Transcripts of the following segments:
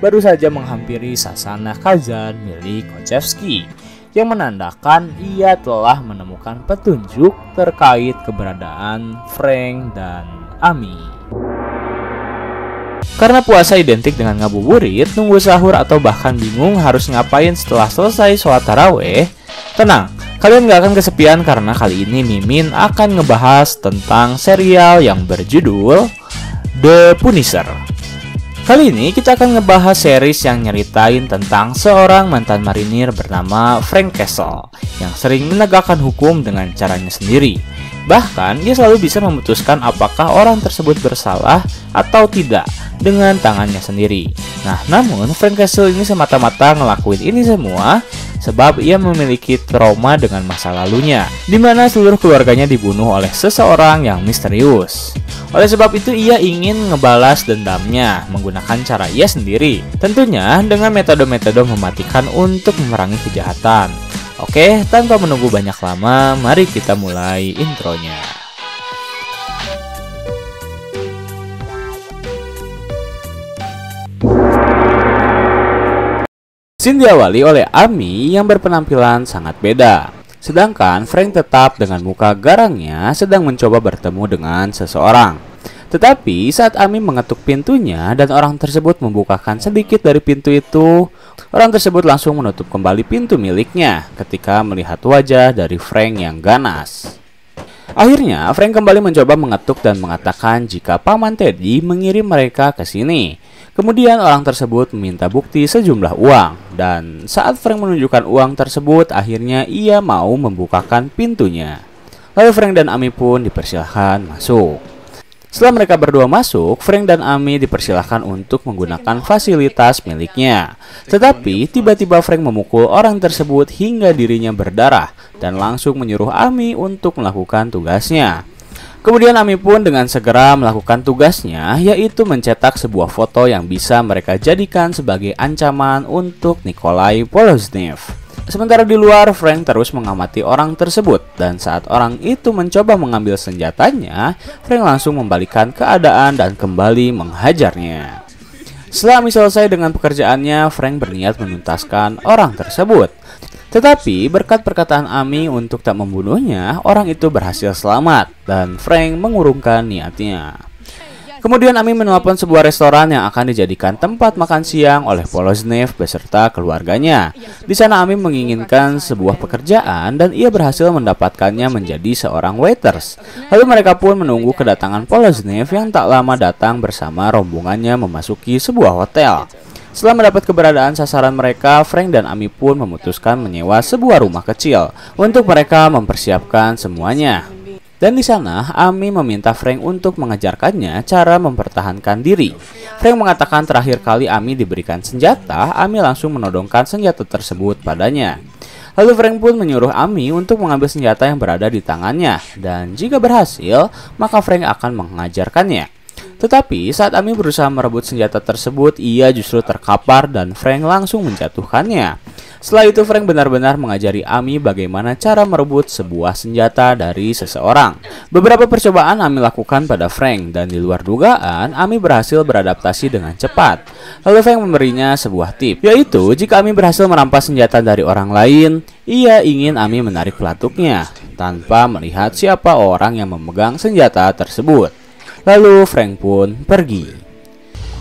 baru saja menghampiri sasana Kazan milik Kochevsky, yang menandakan ia telah menemukan petunjuk terkait keberadaan Frank dan Amy. Karena puasa identik dengan ngabuburit, nunggu sahur atau bahkan bingung harus ngapain setelah selesai sholat taraweh, tenang, kalian gak akan kesepian karena kali ini Mimin akan ngebahas tentang serial yang berjudul The Punisher. Kali ini kita akan ngebahas series yang nyeritain tentang seorang mantan marinir bernama Frank Castle yang sering menegakkan hukum dengan caranya sendiri. Bahkan dia selalu bisa memutuskan apakah orang tersebut bersalah atau tidak dengan tangannya sendiri. Nah, namun Frank Castle ini semata-mata ngelakuin ini semua sebab ia memiliki trauma dengan masa lalunya, di mana seluruh keluarganya dibunuh oleh seseorang yang misterius. Oleh sebab itu ia ingin ngebalas dendamnya menggunakan cara ia sendiri, tentunya dengan metode-metode mematikan untuk memerangi kejahatan. Oke, tanpa menunggu banyak lama, mari kita mulai intronya. Scene diawali oleh Amy yang berpenampilan sangat beda. Sedangkan Frank tetap dengan muka garangnya sedang mencoba bertemu dengan seseorang. Tetapi saat Amy mengetuk pintunya dan orang tersebut membukakan sedikit dari pintu itu, orang tersebut langsung menutup kembali pintu miliknya ketika melihat wajah dari Frank yang ganas. Akhirnya Frank kembali mencoba mengetuk dan mengatakan jika Paman Teddy mengirim mereka ke sini. Kemudian orang tersebut meminta bukti sejumlah uang, dan saat Frank menunjukkan uang tersebut, akhirnya ia mau membukakan pintunya. Lalu Frank dan Amy pun dipersilahkan masuk. Setelah mereka berdua masuk, Frank dan Amy dipersilahkan untuk menggunakan fasilitas miliknya. Tetapi tiba-tiba Frank memukul orang tersebut hingga dirinya berdarah dan langsung menyuruh Amy untuk melakukan tugasnya. Kemudian Amy pun dengan segera melakukan tugasnya, yaitu mencetak sebuah foto yang bisa mereka jadikan sebagai ancaman untuk Nikolai Poloznev. Sementara di luar, Frank terus mengamati orang tersebut, dan saat orang itu mencoba mengambil senjatanya, Frank langsung membalikan keadaan dan kembali menghajarnya. Setelah Amy selesai dengan pekerjaannya, Frank berniat menuntaskan orang tersebut. Tetapi berkat perkataan Amy untuk tak membunuhnya, orang itu berhasil selamat, dan Frank mengurungkan niatnya. Kemudian Amy menelpon sebuah restoran yang akan dijadikan tempat makan siang oleh Poloznev beserta keluarganya. Di sana Amy menginginkan sebuah pekerjaan dan ia berhasil mendapatkannya menjadi seorang waiters. Lalu mereka pun menunggu kedatangan Poloznev yang tak lama datang bersama rombongannya memasuki sebuah hotel. Setelah mendapat keberadaan sasaran mereka, Frank dan Amy pun memutuskan menyewa sebuah rumah kecil untuk mereka mempersiapkan semuanya. Dan di sana, Amy meminta Frank untuk mengajarkannya cara mempertahankan diri. Frank mengatakan terakhir kali Amy diberikan senjata, Amy langsung menodongkan senjata tersebut padanya. Lalu Frank pun menyuruh Amy untuk mengambil senjata yang berada di tangannya, dan jika berhasil, maka Frank akan mengajarkannya. Tetapi saat Amy berusaha merebut senjata tersebut, ia justru terkapar dan Frank langsung menjatuhkannya. Setelah itu Frank benar-benar mengajari Amy bagaimana cara merebut sebuah senjata dari seseorang. Beberapa percobaan Amy lakukan pada Frank, dan di luar dugaan Amy berhasil beradaptasi dengan cepat. Lalu Frank memberinya sebuah tip, yaitu jika Amy berhasil merampas senjata dari orang lain, ia ingin Amy menarik pelatuknya tanpa melihat siapa orang yang memegang senjata tersebut. Lalu Frank pun pergi.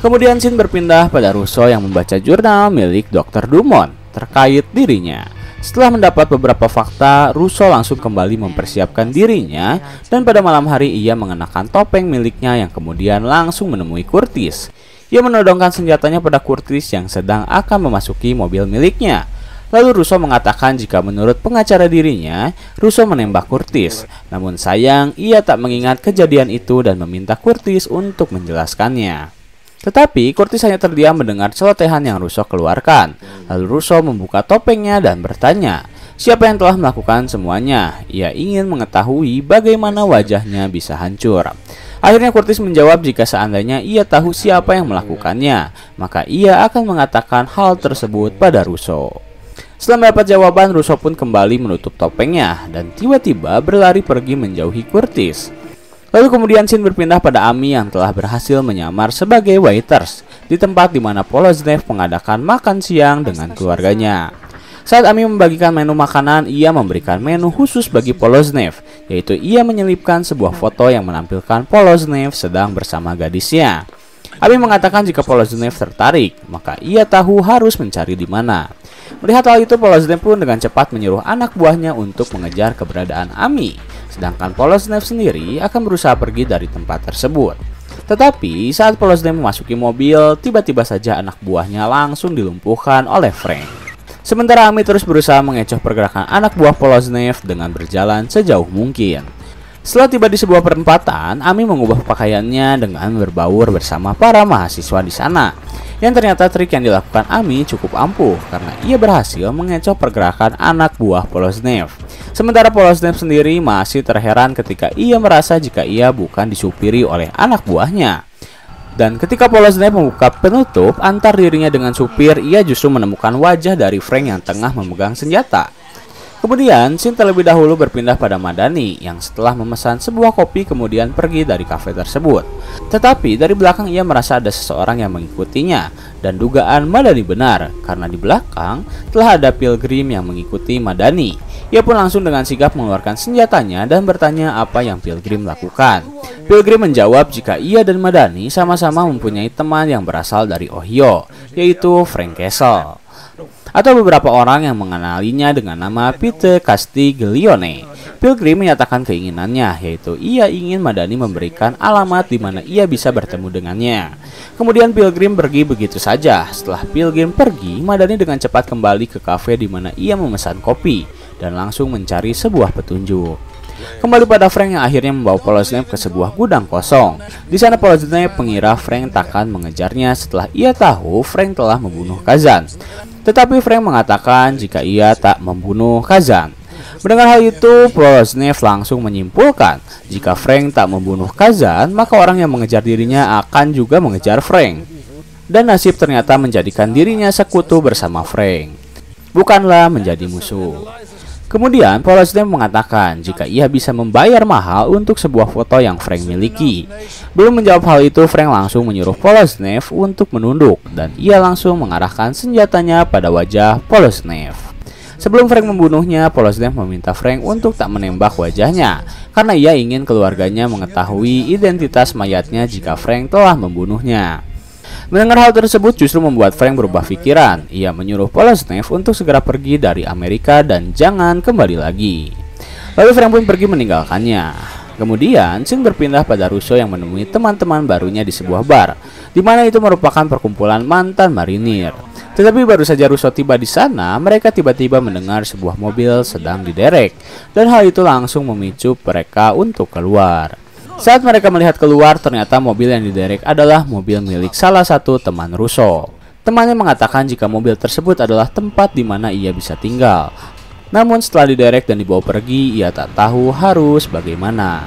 Kemudian scene berpindah pada Russo yang membaca jurnal milik Dr. Dumont terkait dirinya. Setelah mendapat beberapa fakta, Russo langsung kembali mempersiapkan dirinya, dan pada malam hari ia mengenakan topeng miliknya yang kemudian langsung menemui Curtis. Ia menodongkan senjatanya pada Curtis yang sedang akan memasuki mobil miliknya. Lalu Russo mengatakan jika menurut pengacara dirinya, Russo menembak Curtis. Namun sayang, ia tak mengingat kejadian itu dan meminta Curtis untuk menjelaskannya. Tetapi Curtis hanya terdiam mendengar celotehan yang Russo keluarkan. Lalu Russo membuka topengnya dan bertanya, siapa yang telah melakukan semuanya? Ia ingin mengetahui bagaimana wajahnya bisa hancur. Akhirnya Curtis menjawab jika seandainya ia tahu siapa yang melakukannya, maka ia akan mengatakan hal tersebut pada Russo. Setelah mendapat jawaban, Russo pun kembali menutup topengnya dan tiba-tiba berlari pergi menjauhi Curtis. Lalu kemudian scene berpindah pada Amy yang telah berhasil menyamar sebagai waiters. Di di tempat di mana Poloznev mengadakan makan siang dengan keluarganya. Saat Ami membagikan menu makanan, ia memberikan menu khusus bagi Poloznev, yaitu ia menyelipkan sebuah foto yang menampilkan Poloznev sedang bersama gadisnya. Ami mengatakan jika Poloznev tertarik, maka ia tahu harus mencari di mana. Melihat hal itu, Poloznev pun dengan cepat menyuruh anak buahnya untuk mengejar keberadaan Ami, sedangkan Poloznev sendiri akan berusaha pergi dari tempat tersebut. Tetapi saat Poloznev memasuki mobil, tiba-tiba saja anak buahnya langsung dilumpuhkan oleh Frank. Sementara Ami terus berusaha mengecoh pergerakan anak buah Poloznev dengan berjalan sejauh mungkin. Setelah tiba di sebuah perempatan, Ami mengubah pakaiannya dengan berbaur bersama para mahasiswa di sana. Yang ternyata trik yang dilakukan Ami cukup ampuh karena ia berhasil mengecoh pergerakan anak buah Poloznev. Sementara Poloznev sendiri masih terheran ketika ia merasa jika ia bukan disupiri oleh anak buahnya. Dan ketika Poloznev membuka penutup antar dirinya dengan supir, ia justru menemukan wajah dari Frank yang tengah memegang senjata. Kemudian, scene terlebih dahulu berpindah pada Madani yang setelah memesan sebuah kopi kemudian pergi dari kafe tersebut. Tetapi dari belakang ia merasa ada seseorang yang mengikutinya, dan dugaan Madani benar karena di belakang telah ada Pilgrim yang mengikuti Madani. Ia pun langsung dengan sigap mengeluarkan senjatanya dan bertanya apa yang Pilgrim lakukan. Pilgrim menjawab jika ia dan Madani sama-sama mempunyai teman yang berasal dari Ohio, yaitu Frank Castle, atau beberapa orang yang mengenalinya dengan nama Peter Castiglione. Pilgrim menyatakan keinginannya, yaitu ia ingin Madani memberikan alamat di mana ia bisa bertemu dengannya. Kemudian Pilgrim pergi begitu saja. Setelah Pilgrim pergi, Madani dengan cepat kembali ke kafe di mana ia memesan kopi dan langsung mencari sebuah petunjuk. Kembali pada Frank yang akhirnya membawa Poloznev ke sebuah gudang kosong. Di sana Poloznev mengira Frank takkan mengejarnya setelah ia tahu Frank telah membunuh Kazan. Tetapi Frank mengatakan jika ia tak membunuh Kazan. Mendengar hal itu, Poloznev langsung menyimpulkan jika Frank tak membunuh Kazan, maka orang yang mengejar dirinya akan juga mengejar Frank. Dan nasib ternyata menjadikan dirinya sekutu bersama Frank, bukanlah menjadi musuh. Kemudian Poloznev mengatakan jika ia bisa membayar mahal untuk sebuah foto yang Frank miliki. Belum menjawab hal itu, Frank langsung menyuruh Poloznev untuk menunduk dan ia langsung mengarahkan senjatanya pada wajah Poloznev. Sebelum Frank membunuhnya, Poloznev meminta Frank untuk tak menembak wajahnya karena ia ingin keluarganya mengetahui identitas mayatnya jika Frank telah membunuhnya. Mendengar hal tersebut justru membuat Frank berubah pikiran. Ia menyuruh Poloznev untuk segera pergi dari Amerika dan jangan kembali lagi. Lalu Frank pun pergi meninggalkannya. Kemudian scene berpindah pada Russo yang menemui teman-teman barunya di sebuah bar, di mana itu merupakan perkumpulan mantan marinir. Tetapi baru saja Russo tiba di sana, mereka tiba-tiba mendengar sebuah mobil sedang diderek, dan hal itu langsung memicu mereka untuk keluar. Saat mereka melihat keluar, ternyata mobil yang diderek adalah mobil milik salah satu teman Russo. Temannya mengatakan jika mobil tersebut adalah tempat di mana ia bisa tinggal. Namun setelah diderek dan dibawa pergi, ia tak tahu harus bagaimana.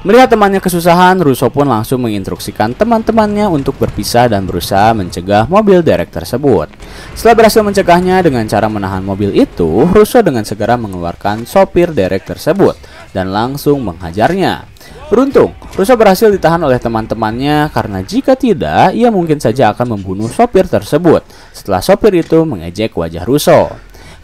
Melihat temannya kesusahan, Russo pun langsung menginstruksikan teman-temannya untuk berpisah dan berusaha mencegah mobil derek tersebut. Setelah berhasil mencegahnya dengan cara menahan mobil itu, Russo dengan segera mengeluarkan sopir derek tersebut dan langsung menghajarnya. Beruntung, Russo berhasil ditahan oleh teman-temannya karena jika tidak, ia mungkin saja akan membunuh sopir tersebut setelah sopir itu mengejek wajah Russo.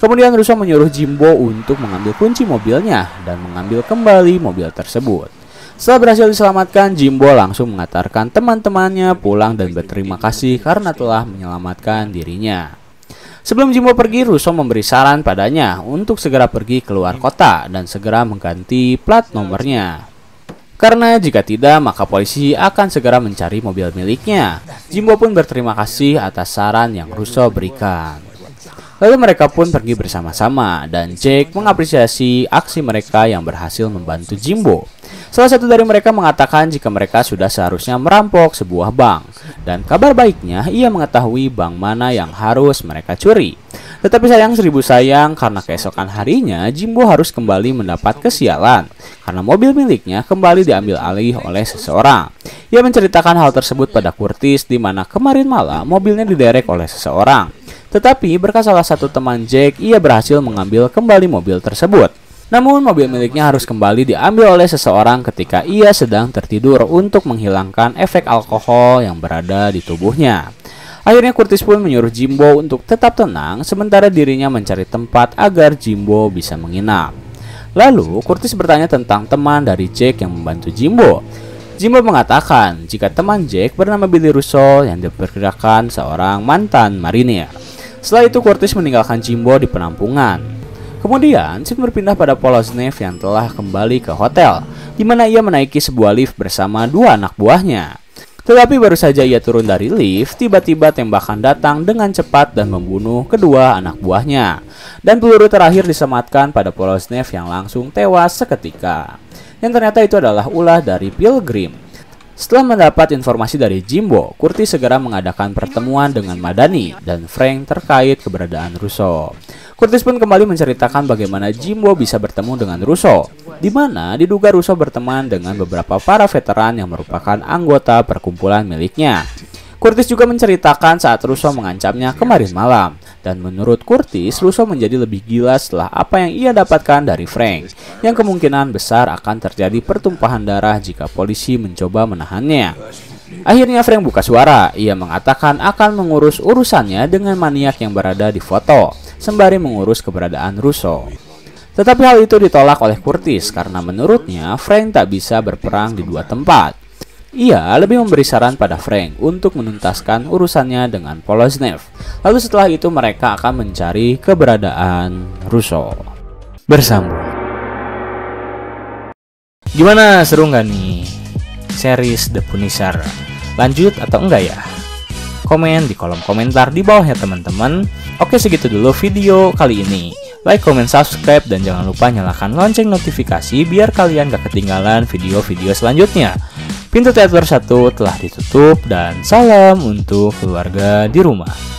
Kemudian Russo menyuruh Jimbo untuk mengambil kunci mobilnya dan mengambil kembali mobil tersebut. Setelah berhasil diselamatkan, Jimbo langsung mengantarkan teman-temannya pulang dan berterima kasih karena telah menyelamatkan dirinya. Sebelum Jimbo pergi, Russo memberi saran padanya untuk segera pergi keluar kota dan segera mengganti plat nomornya. Karena jika tidak, maka polisi akan segera mencari mobil miliknya. Jimbo pun berterima kasih atas saran yang Russo berikan. Lalu mereka pun pergi bersama-sama dan Jake mengapresiasi aksi mereka yang berhasil membantu Jimbo. Salah satu dari mereka mengatakan jika mereka sudah seharusnya merampok sebuah bank. Dan kabar baiknya, ia mengetahui bank mana yang harus mereka curi. Tetapi sayang seribu sayang, karena keesokan harinya Jimbo harus kembali mendapat kesialan karena mobil miliknya kembali diambil alih oleh seseorang. Ia menceritakan hal tersebut pada Curtis di mana kemarin malam mobilnya diderek oleh seseorang. Tetapi berkat salah satu teman Jack, ia berhasil mengambil kembali mobil tersebut. Namun mobil miliknya harus kembali diambil oleh seseorang ketika ia sedang tertidur untuk menghilangkan efek alkohol yang berada di tubuhnya. Akhirnya Curtis pun menyuruh Jimbo untuk tetap tenang sementara dirinya mencari tempat agar Jimbo bisa menginap. Lalu Curtis bertanya tentang teman dari Jack yang membantu Jimbo. Jimbo mengatakan jika teman Jack bernama Billy Russo yang diperkirakan seorang mantan marinir. Setelah itu Curtis meninggalkan Jimbo di penampungan. Kemudian, Sid berpindah pada Poloznev yang telah kembali ke hotel, di mana ia menaiki sebuah lift bersama dua anak buahnya. Tetapi baru saja ia turun dari lift, tiba-tiba tembakan datang dengan cepat dan membunuh kedua anak buahnya. Dan peluru terakhir disematkan pada Poloznev yang langsung tewas seketika. Yang ternyata itu adalah ulah dari Pilgrim. Setelah mendapat informasi dari Jimbo, Curtis segera mengadakan pertemuan dengan Madani dan Frank terkait keberadaan Russo. Curtis pun kembali menceritakan bagaimana Jimbo bisa bertemu dengan Russo, di mana diduga Russo berteman dengan beberapa para veteran yang merupakan anggota perkumpulan miliknya. Curtis juga menceritakan saat Russo mengancamnya kemarin malam, dan menurut Curtis, Russo menjadi lebih gila setelah apa yang ia dapatkan dari Frank, yang kemungkinan besar akan terjadi pertumpahan darah jika polisi mencoba menahannya. Akhirnya Frank buka suara, ia mengatakan akan mengurus urusannya dengan maniak yang berada di foto, sembari mengurus keberadaan Russo. Tetapi hal itu ditolak oleh Curtis karena menurutnya Frank tak bisa berperang di dua tempat. Ia lebih memberi saran pada Frank untuk menuntaskan urusannya dengan Poloznev. Lalu setelah itu mereka akan mencari keberadaan Russo. Bersambung. Gimana, seru nggak nih series The Punisher? Lanjut atau enggak ya? Komen di kolom komentar di bawah ya teman-teman. Oke, segitu dulu video kali ini. Like, comment, subscribe, dan jangan lupa nyalakan lonceng notifikasi biar kalian gak ketinggalan video-video selanjutnya. Pintu teater 1 telah ditutup dan salam untuk keluarga di rumah.